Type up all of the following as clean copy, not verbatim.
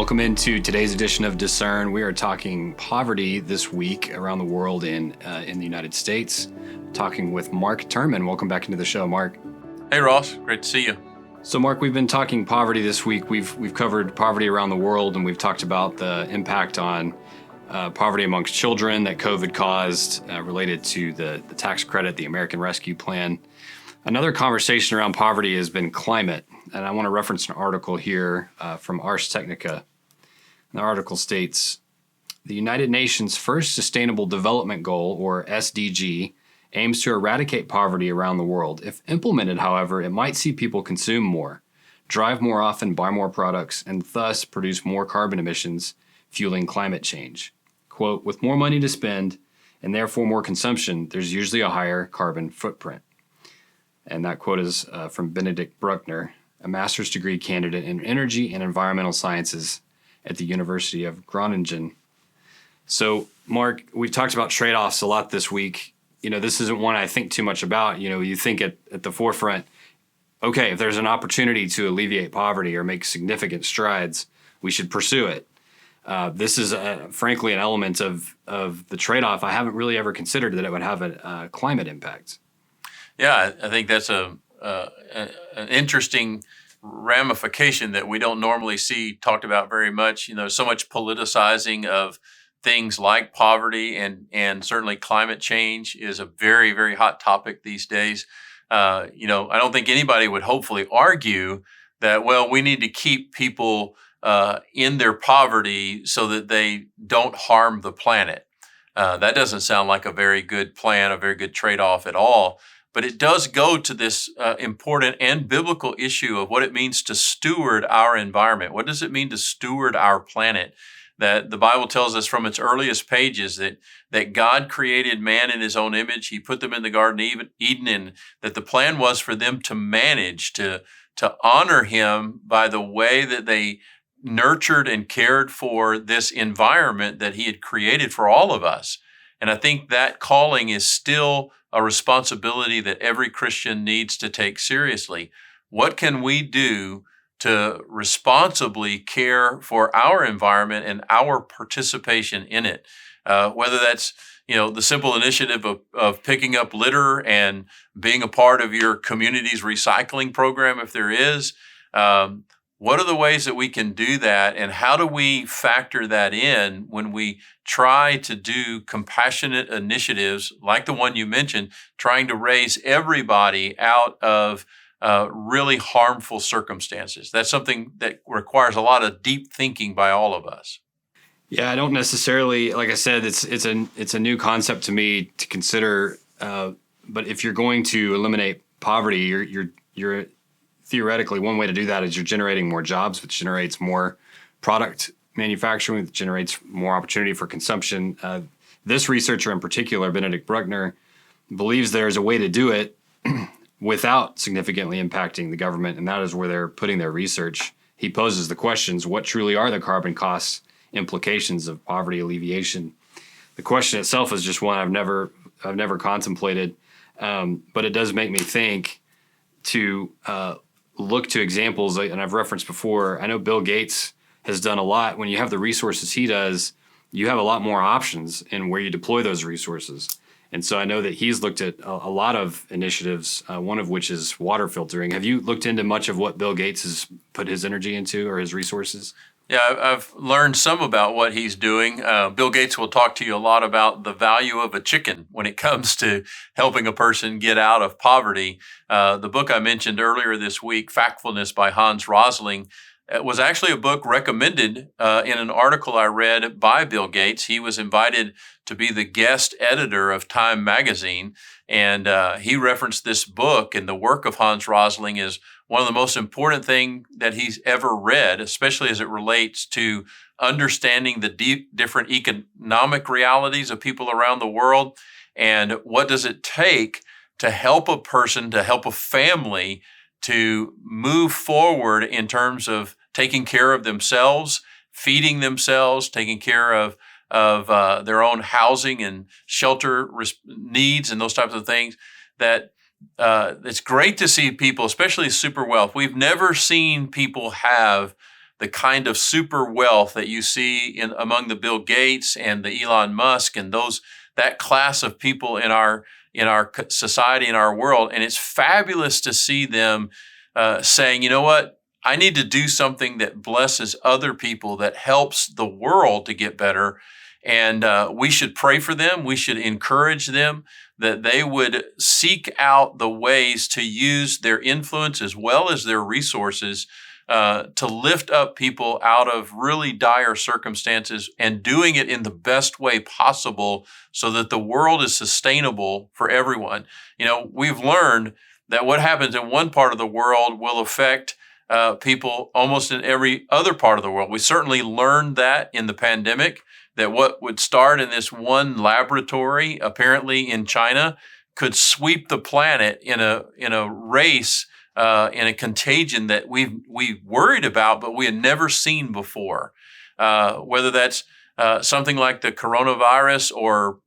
Welcome into today's edition of Discern. We are talking poverty this week around the world in the United States. Talking with Mark Turman. Welcome back into the show, Mark. Hey, Ross. Great to see you. So, Mark, we've been talking poverty this week. We've covered poverty around the world, and we've talked about the impact on poverty amongst children that COVID caused related to the tax credit, the American Rescue Plan. Another conversation around poverty has been climate, and I want to reference an article here from Ars Technica. The article states, the United Nations' first Sustainable Development Goal, or SDG, aims to eradicate poverty around the world. If implemented, however, it might see people consume more, drive more often, buy more products, and thus produce more carbon emissions, fueling climate change. Quote, with more money to spend, and therefore more consumption, there's usually a higher carbon footprint. And that quote is from Benedict Bruckner, a master's degree candidate in energy and environmental sciences at the University of Groningen. So, Mark, we've talked about trade-offs a lot this week. You know, this isn't one I think too much about. You know, you think at the forefront, okay, if there's an opportunity to alleviate poverty or make significant strides, we should pursue it. This is, frankly, an element of the trade-off I haven't really ever considered that it would have a climate impact. Yeah, I think that's an interesting ramification that we don't normally see talked about very much. You know, so much politicizing of things like poverty and certainly climate change is a very, very hot topic these days. I don't think anybody would hopefully argue that, well, we need to keep people in their poverty so that they don't harm the planet. That doesn't sound like a very good plan, a very good trade-off at all. But it does go to this important and biblical issue of what it means to steward our environment. What does it mean to steward our planet? That the Bible tells us from its earliest pages that God created man in his own image. He put them in the Garden of Eden, and that the plan was for them to manage, to honor him by the way that they nurtured and cared for this environment that he had created for all of us. And I think that calling is still a responsibility that every Christian needs to take seriously. What can we do to responsibly care for our environment and our participation in it? Whether that's, the simple initiative of picking up litter and being a part of your community's recycling program, if there is. What are the ways that we can do that, and how do we factor that in when we try to do compassionate initiatives like the one you mentioned, trying to raise everybody out of really harmful circumstances? That's something that requires a lot of deep thinking by all of us. Yeah, I don't necessarily, like I said, it's a new concept to me to consider. But if you're going to eliminate poverty, you're theoretically, one way to do that is you're generating more jobs, which generates more product manufacturing, which generates more opportunity for consumption. This researcher in particular, Benedict Bruckner, believes there's a way to do it without significantly impacting the government, and that is where they're putting their research. He poses the questions, what truly are the carbon costs implications of poverty alleviation? The question itself is just one I've never contemplated, but it does make me think to look to examples, and I've referenced before. I know Bill Gates has done a lot. When you have the resources he does, you have a lot more options in where you deploy those resources. And so I know that he's looked at a lot of initiatives, one of which is water filtering. Have you looked into much of what Bill Gates has put his energy into or his resources? Yeah, I've learned some about what he's doing. Bill Gates will talk to you a lot about the value of a chicken when it comes to helping a person get out of poverty. The book I mentioned earlier this week, Factfulness by Hans Rosling, was actually a book recommended in an article I read by Bill Gates. He was invited to be the guest editor of Time magazine, and he referenced this book, and the work of Hans Rosling is one of the most important things that he's ever read, especially as it relates to understanding the different economic realities of people around the world, and what does it take to help a person, to help a family to move forward in terms of taking care of themselves, feeding themselves, taking care of their own housing and shelter needs and those types of things. That it's great to see people, especially super wealth. We've never seen people have the kind of super wealth that you see in among the Bill Gates and the Elon Musk and that class of people in our society, in our world. And it's fabulous to see them saying, you know what, I need to do something that blesses other people, that helps the world to get better. And we should pray for them. We should encourage them that they would seek out the ways to use their influence as well as their resources to lift up people out of really dire circumstances, and doing it in the best way possible so that the world is sustainable for everyone. We've learned that what happens in one part of the world will affect people almost in every other part of the world. We certainly learned that in the pandemic, that what would start in this one laboratory, apparently in China, could sweep the planet in a race, in a contagion that we worried about, but we had never seen before. Whether that's something like the coronavirus or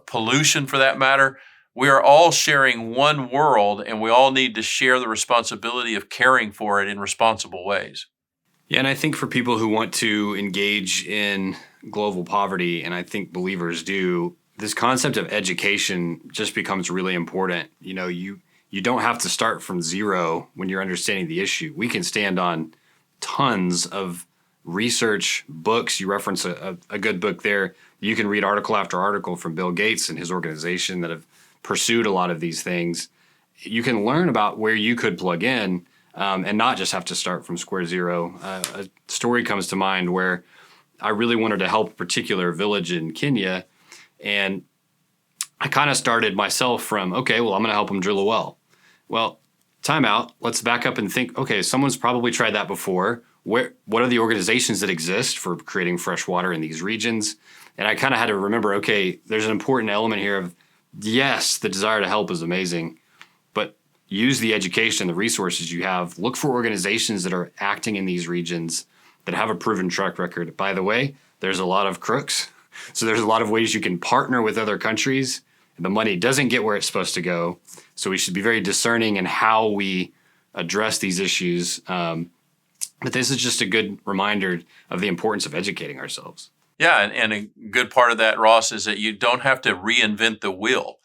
pollution, for that matter, we are all sharing one world, and we all need to share the responsibility of caring for it in responsible ways. Yeah, and I think for people who want to engage in global poverty, and I think believers do, this concept of education just becomes really important. You don't have to start from zero when you're understanding the issue. We can stand on tons of research, books. You reference a good book there. You can read article after article from Bill Gates and his organization that have pursued a lot of these things. You can learn about where you could plug in and not just have to start from square zero. A story comes to mind where I really wanted to help a particular village in Kenya, and I kind of started myself from, okay, well, I'm going to help them drill a well. Well, time out. Let's back up and think, okay, someone's probably tried that before. What are the organizations that exist for creating fresh water in these regions? And I kind of had to remember, okay, there's an important element here of, yes, the desire to help is amazing, but use the education, the resources you have. Look for organizations that are acting in these regions that have a proven track record. By the way, there's a lot of crooks. So there's a lot of ways you can partner with other countries. The money doesn't get where it's supposed to go. So we should be very discerning in how we address these issues. But this is just a good reminder of the importance of educating ourselves. Yeah, and a good part of that, Ross, is that you don't have to reinvent the wheel.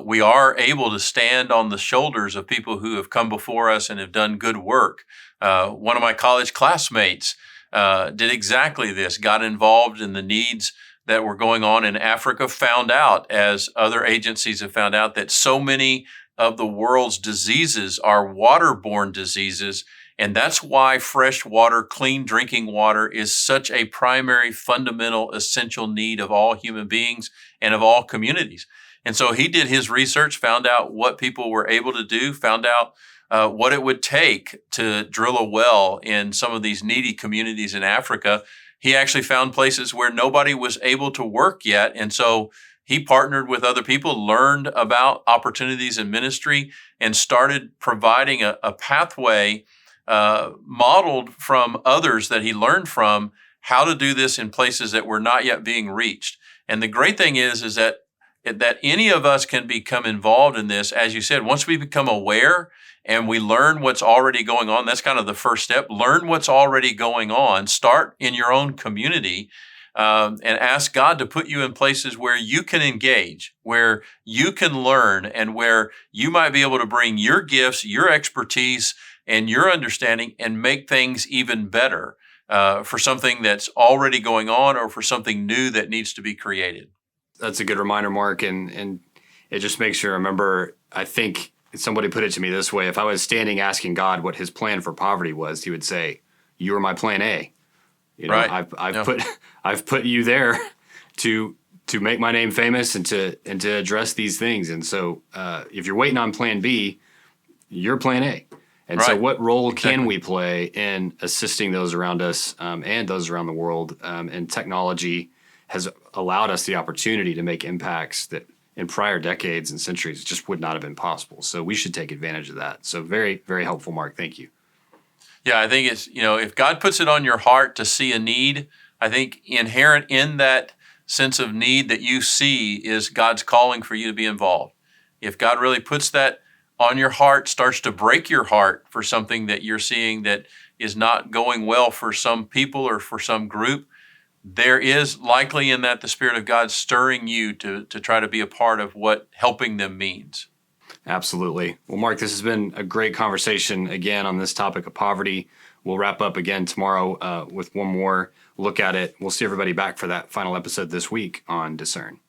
We are able to stand on the shoulders of people who have come before us and have done good work. One of my college classmates did exactly this, got involved in the needs that were going on in Africa, found out, as other agencies have found out, that so many of the world's diseases are waterborne diseases. And that's why fresh water, clean drinking water, is such a primary, fundamental, essential need of all human beings and of all communities. And so he did his research, found out what people were able to do, found out what it would take to drill a well in some of these needy communities in Africa. He actually found places where nobody was able to work yet. And so he partnered with other people, learned about opportunities in ministry, and started providing a pathway modeled from others that he learned from, how to do this in places that were not yet being reached. And the great thing is that any of us can become involved in this. As you said, once we become aware and we learn what's already going on, that's kind of the first step. Learn what's already going on. Start in your own community and ask God to put you in places where you can engage, where you can learn, and where you might be able to bring your gifts, your expertise, and your understanding and make things even better for something that's already going on or for something new that needs to be created. That's a good reminder, Mark, and it just makes you remember. I think somebody put it to me this way: if I was standing asking God what his plan for poverty was, he would say, "You are my plan A." Right. I've put you there to make my name famous and to address these things. And so if you're waiting on plan B, you're plan A. And so what role can we play in assisting those around us and those around the world? And technology has allowed us the opportunity to make impacts that in prior decades and centuries just would not have been possible. So we should take advantage of that. So very, very helpful, Mark. Thank you. Yeah, I think it's, if God puts it on your heart to see a need, I think inherent in that sense of need that you see is God's calling for you to be involved. If God really puts that on your heart, starts to break your heart for something that you're seeing that is not going well for some people or for some group, there is likely in that the Spirit of God stirring you to try to be a part of what helping them means. Absolutely. Well, Mark, this has been a great conversation again on this topic of poverty. We'll wrap up again tomorrow with one more look at it. We'll see everybody back for that final episode this week on Discern.